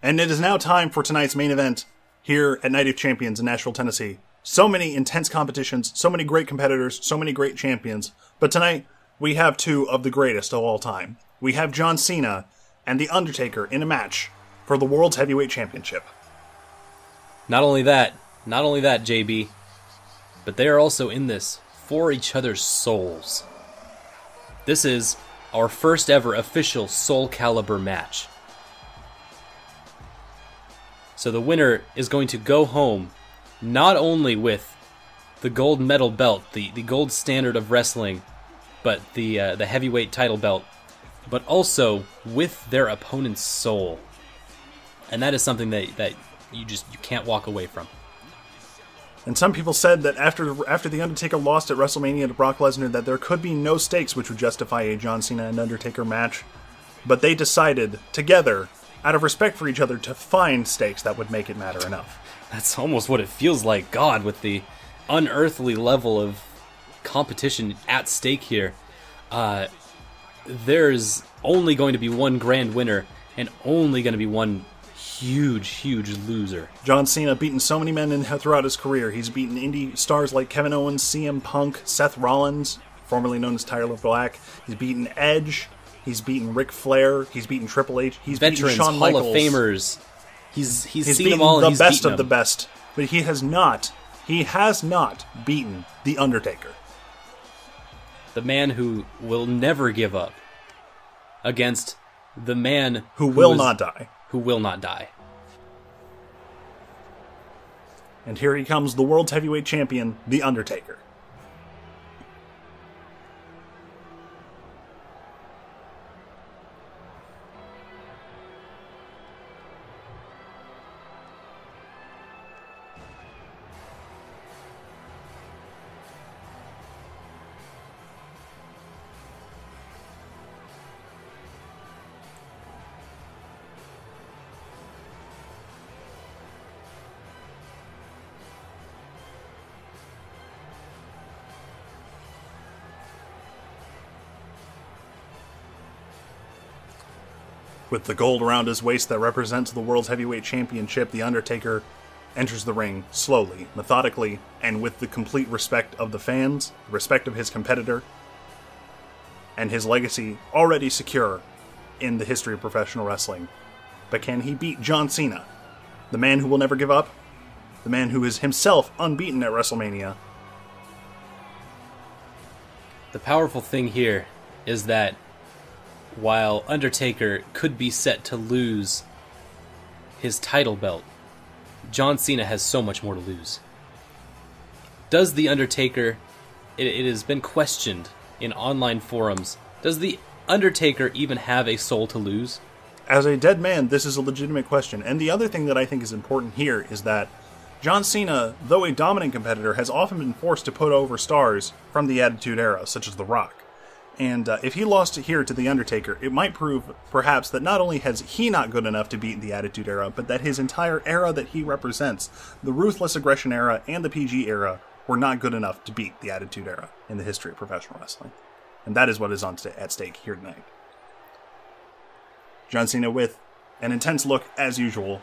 And it is now time for tonight's main event here at Night of Champions in Nashville, Tennessee. So many intense competitions, so many great competitors, so many great champions. But tonight, we have two of the greatest of all time. We have John Cena and The Undertaker in a match for the World's Heavyweight Championship. Not only that, JB, but they are also in this for each other's souls. This is our first ever official Soul Calibur match. So the winner is going to go home not only with the gold medal belt, the gold standard of wrestling, but the heavyweight title belt, but also with their opponent's soul. And that is something that you can't walk away from. And some people said that after The Undertaker lost at WrestleMania to Brock Lesnar that there could be no stakes which would justify a John Cena and Undertaker match. But they decided, together, out of respect for each other, to find stakes that would make it matter enough. That's almost what it feels like. God, with the unearthly level of competition at stake here, there's only going to be one grand winner and only going to be one huge loser. John Cena beaten so many men throughout his career. He's beaten indie stars like Kevin Owens, CM Punk, Seth Rollins, formerly known as Tyler Black. He's beaten Edge. He's beaten Ric Flair. He's beaten Triple H. He's Veterans, beaten Shawn Hall Michaels. of Famers. He's seen beaten them all. The And he's best beaten of the them. best, but he has not beaten The Undertaker. The man who will never give up against the man Who will not die. Who will not die. And here he comes, the World's Heavyweight Champion, The Undertaker. With the gold around his waist that represents the World's Heavyweight Championship, The Undertaker enters the ring slowly, methodically, and with the complete respect of the fans, respect of his competitor, and his legacy already secure in the history of professional wrestling. But can he beat John Cena, the man who will never give up, the man who is himself unbeaten at WrestleMania? The powerful thing here is that while Undertaker could be set to lose his title belt, John Cena has so much more to lose. Does The Undertaker, it has been questioned in online forums, does The Undertaker even have a soul to lose? As a dead man, this is a legitimate question. And the other thing that I think is important here is that John Cena, though a dominant competitor, has often been forced to put over stars from the Attitude Era, such as The Rock. And if he lost here to The Undertaker, it might prove, perhaps, that not only has he not good enough to beat the Attitude Era, but that his entire era that he represents, the Ruthless Aggression Era and the PG Era, were not good enough to beat the Attitude Era in the history of professional wrestling. And that is what is at stake here tonight. John Cena with an intense look, as usual.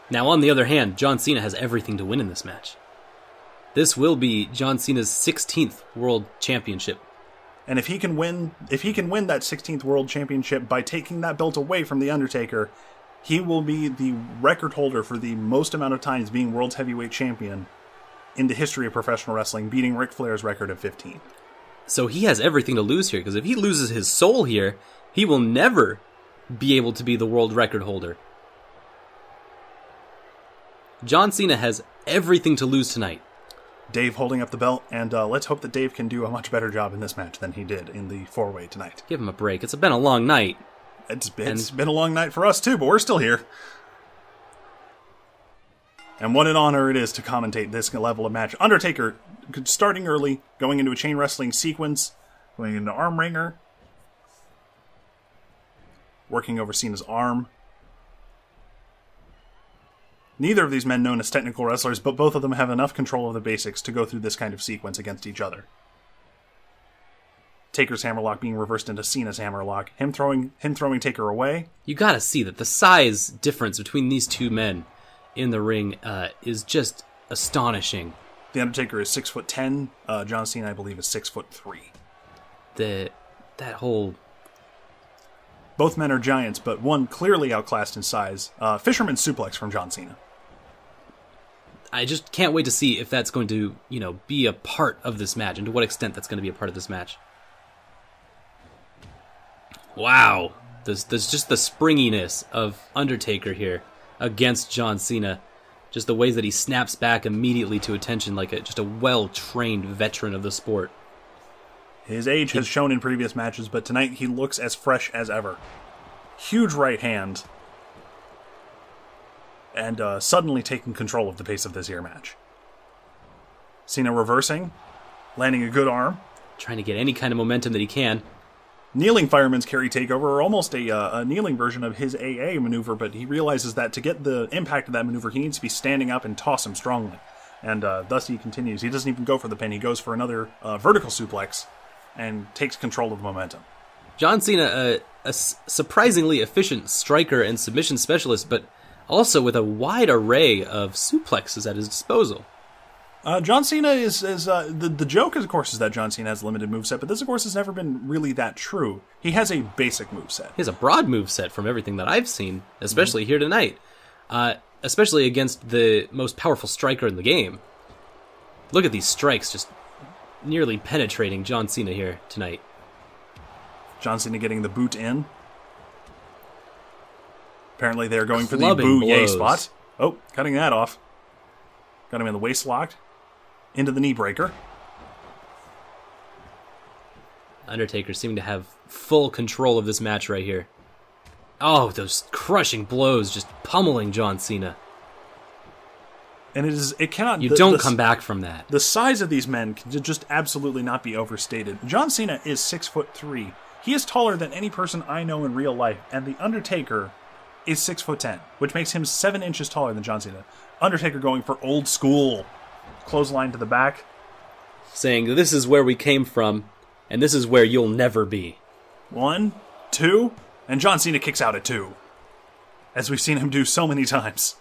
Now, on the other hand, John Cena has everything to win in this match. This will be John Cena's 16th World Championship. And if he can win that 16th World Championship by taking that belt away from The Undertaker, he will be the record holder for the most amount of times being World's Heavyweight Champion in the history of professional wrestling, beating Ric Flair's record of 15. So he has everything to lose here, because if he loses his soul here, he will never be able to be the world record holder. John Cena has everything to lose tonight. Dave holding up the belt, and let's hope that Dave can do a much better job in this match than he did in the four-way tonight. Give him a break. It's been a long night. It's been a long night for us too, but we're still here. And what an honor it is to commentate this level of match. Undertaker starting early, going into a chain wrestling sequence, going into arm wringer, working over Cena's arm. Neither of these men known as technical wrestlers, but both of them have enough control of the basics to go through this kind of sequence against each other. Taker's hammerlock being reversed into Cena's hammerlock. Him throwing Taker away. You gotta see that the size difference between these two men in the ring is just astonishing. The Undertaker is 6'10". John Cena, I believe, is 6'3". That whole... Both men are giants, but one clearly outclassed in size. Fisherman suplex from John Cena. I just can't wait to see if that's going to, be a part of this match, and to what extent that's going to be a part of this match. Wow. There's just the springiness of Undertaker here against John Cena. Just the ways that he snaps back immediately to attention like just a well-trained veteran of the sport. His age has shown in previous matches, but tonight he looks as fresh as ever. Huge right hand. And suddenly taking control of the pace of this here match. Cena reversing, landing a good arm. Trying to get any kind of momentum that he can. Kneeling fireman's carry takeover, or almost a kneeling version of his AA maneuver, but he realizes that to get the impact of that maneuver, he needs to be standing up and toss him strongly. And thus he continues. He doesn't even go for the pin. He goes for another vertical suplex and takes control of the momentum. John Cena, a surprisingly efficient striker and submission specialist, but also with a wide array of suplexes at his disposal. John Cena is the joke, of course, is that John Cena has a limited moveset, but this, of course, has never been really that true. He has a basic moveset. He has a broad moveset from everything that I've seen, especially here tonight. Especially against the most powerful striker in the game. Look at these strikes just nearly penetrating John Cena here tonight. John Cena getting the boot in. Apparently they're going for the Clubbing boo-yay blows. spot. Oh, cutting that off. Got him in the waist locked. Into the knee breaker. Undertaker seeming to have full control of this match right here. Oh, those crushing blows just pummeling John Cena. And it cannot... You don't come back from that. The size of these men can just absolutely not be overstated. John Cena is 6'3". He is taller than any person I know in real life, and The Undertaker is 6'10", which makes him 7 inches taller than John Cena. Undertaker going for old school. Clothesline to the back. Saying, this is where we came from, and this is where you'll never be. 1, 2, and John Cena kicks out at 2. As we've seen him do so many times.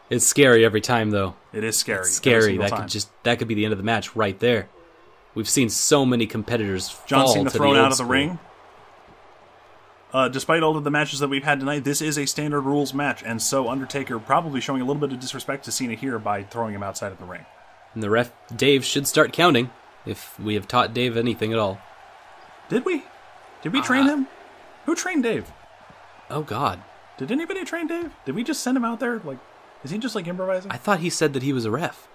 It's scary every time, though. It is scary. It's scary. That could be the end of the match right there. We've seen so many competitors John fall Cena to thrown the old out of the school. ring. Despite all of the matches that we've had tonight, this is a standard rules match, and so Undertaker probably showing a little bit of disrespect to Cena here by throwing him outside of the ring. And the ref, Dave, should start counting, if we have taught Dave anything at all. Did we? Did we train him? Who trained Dave? Oh, God. Did anybody train Dave? Did we just send him out there? Like, is he just like improvising? I thought he said that he was a ref.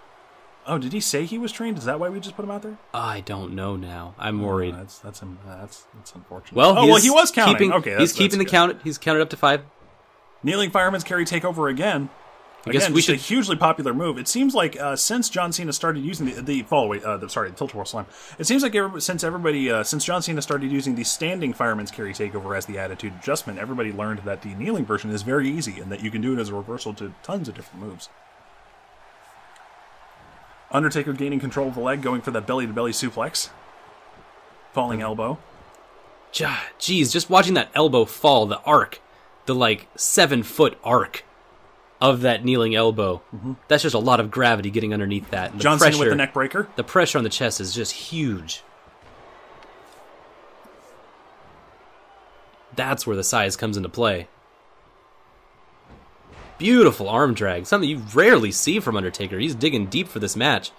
Oh, did he say he was trained? Is that why we just put him out there? I don't know now. I'm worried. That's unfortunate. Well, he was counting. Okay, he's keeping the good. count. He's counted up to 5. Kneeling fireman's carry takeover again. I guess we should. A hugely popular move. It seems like since John Cena started using the tilt-a-whirl slam. It seems like since John Cena started using the standing fireman's carry takeover as the attitude adjustment, everybody learned that the kneeling version is very easy and that you can do it as a reversal to tons of different moves. Undertaker gaining control of the leg, going for that belly-to-belly suplex. Falling elbow. Jeez, just watching that elbow fall, the arc, the 7-foot arc of that kneeling elbow. Mm-hmm. That's just a lot of gravity getting underneath that. And John Cena with the neck breaker. The pressure on the chest is just huge. That's where the size comes into play. Beautiful arm drag, something you rarely see from Undertaker. He's digging deep for this match.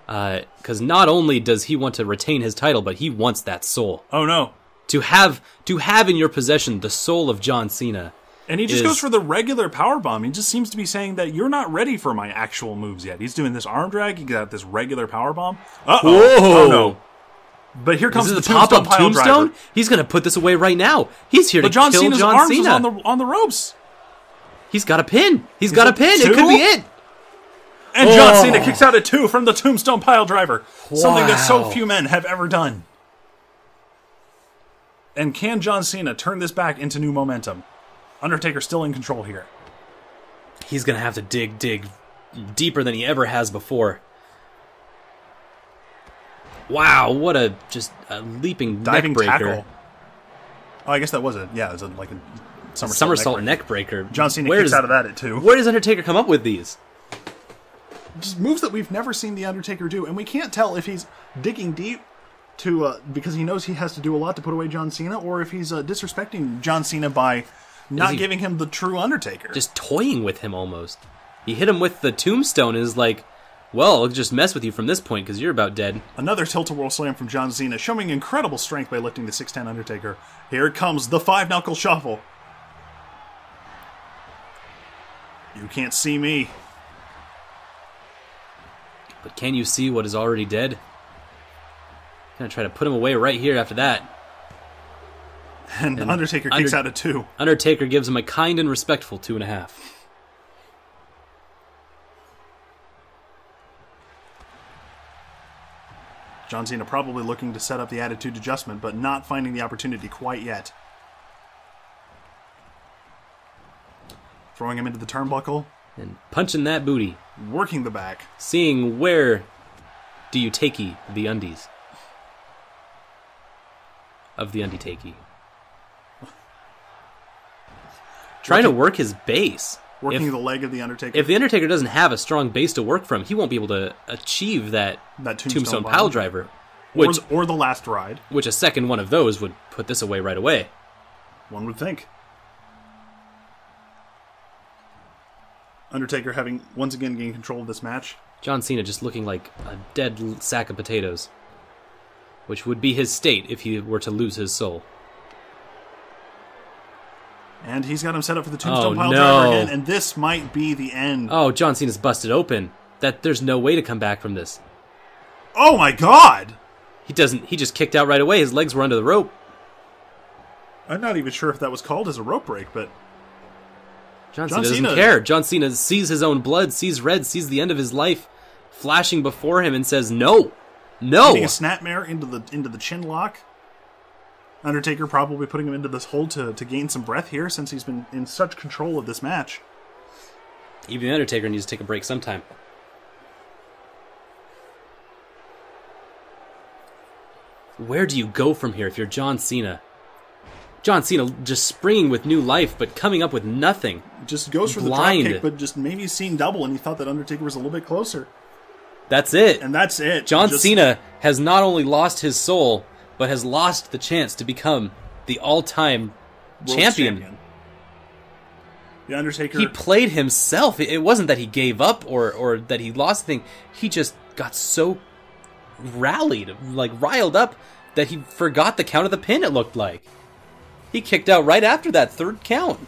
Because not only does he want to retain his title, but he wants that soul. Oh, no. To have in your possession the soul of John Cena. And he just goes for the regular powerbomb. He just seems to be saying that you're not ready for my actual moves yet. He's doing this arm drag. He got this regular powerbomb. Uh-oh. Whoa. Oh, no. But here comes Is the this pop-up pile tombstone? driver. He's going to put this away right now. He's here to John kill Cena's John arms Cena. was on the ropes. He's got a pin. He's got a pin. two? It could be it. And John Cena kicks out at 2 from the tombstone pile driver. Something that so few men have ever done. And can John Cena turn this back into new momentum? Undertaker still in control here. He's going to have to dig deeper than he ever has before. Wow, what a leaping Diving neck breaker. tackle. Oh, I guess that was it. Yeah, it was like a Somersault neck breaker. John Cena kicks out of that at 2. Where does Undertaker come up with these? Just moves that we've never seen The Undertaker do, and we can't tell if he's digging deep to because he knows he has to do a lot to put away John Cena, or if he's disrespecting John Cena by not giving him the true Undertaker. Just toying with him almost. He hit him with the tombstone and is like, well, I'll just mess with you from this point because you're about dead. Another tilt-a-whirl slam from John Cena, showing incredible strength by lifting the 6'10" Undertaker. Here it comes, the 5-knuckle shuffle. You can't see me. But can you see what is already dead? Gonna try to put him away right here after that. And Undertaker kicks out at 2. Undertaker gives him a kind and respectful 2.5. John Cena probably looking to set up the attitude adjustment, but not finding the opportunity quite yet. Throwing him into the turnbuckle. And punching that booty. Working the back. Seeing where do you takey the undies of the unditakey. Trying to work his base. Working the leg of the Undertaker. If the Undertaker doesn't have a strong base to work from, he won't be able to achieve that tombstone pile driver. Or the last ride. Which a second one of those would put this away right away. One would think. Undertaker having once again gained control of this match. John Cena just looking like a dead sack of potatoes. Which would be his state if he were to lose his soul. And he's got him set up for the tombstone pile driver again, and this might be the end. Oh, John Cena's busted open. There's no way to come back from this. Oh my god! He just kicked out right away. His legs were under the rope. I'm not even sure if that was called as a rope break, but John Cena doesn't care. John Cena sees his own blood, sees red, sees the end of his life flashing before him and says, no. No! Getting a snapmare into the chin lock. Undertaker probably putting him into this hold to gain some breath here since he's been in such control of this match. Even the Undertaker needs to take a break sometime. Where do you go from here if you're John Cena? John Cena just springing with new life, but coming up with nothing. Just goes for the dropkick, but just maybe seeing double, and he thought that Undertaker was a little bit closer. That's it. And that's it. John Cena has not only lost his soul, but has lost the chance to become the all-time champion. The Undertaker... He played himself. It wasn't that he gave up or that he lost the thing. He just got so riled up, that he forgot the count of the pin, it looked like. He kicked out right after that third count.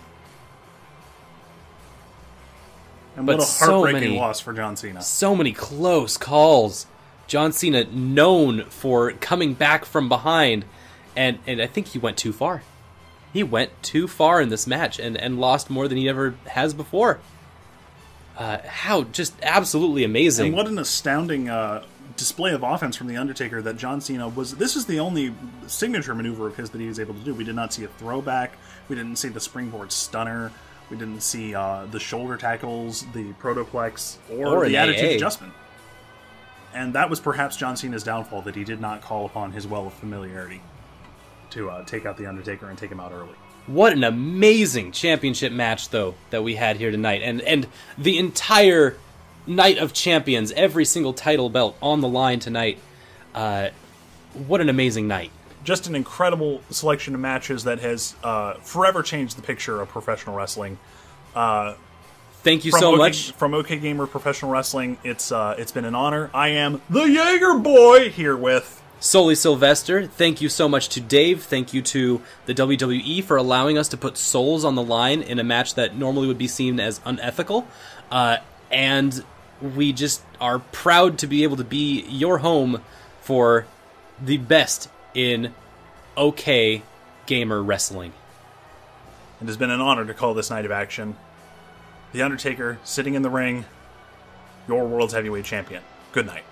And what a heartbreaking loss for John Cena. So many close calls. John Cena known for coming back from behind, and I think he went too far. He went too far in this match and lost more than he ever has before. How just absolutely amazing. And what an astounding display of offense from The Undertaker that John Cena was. This is the only signature maneuver of his that he was able to do. We did not see a throwback. We didn't see the springboard stunner. We didn't see the shoulder tackles, the protoplex, or the attitude adjustment. And that was perhaps John Cena's downfall, that he did not call upon his well of familiarity to take out The Undertaker and take him out early. What an amazing championship match, though, that we had here tonight. And the entire Night of Champions, every single title belt on the line tonight. What an amazing night. Just an incredible selection of matches that has forever changed the picture of professional wrestling. Thank you so much. From OK Gamer Professional Wrestling, it's been an honor. I am the Jaeger Boy here with Sully Sylvester. Thank you so much to Dave. Thank you to the WWE for allowing us to put souls on the line in a match that normally would be seen as unethical. And we just are proud to be able to be your home for the best in OK Gamer Wrestling. It has been an honor to call this night of action. The Undertaker sitting in the ring, your world's heavyweight champion. Good night.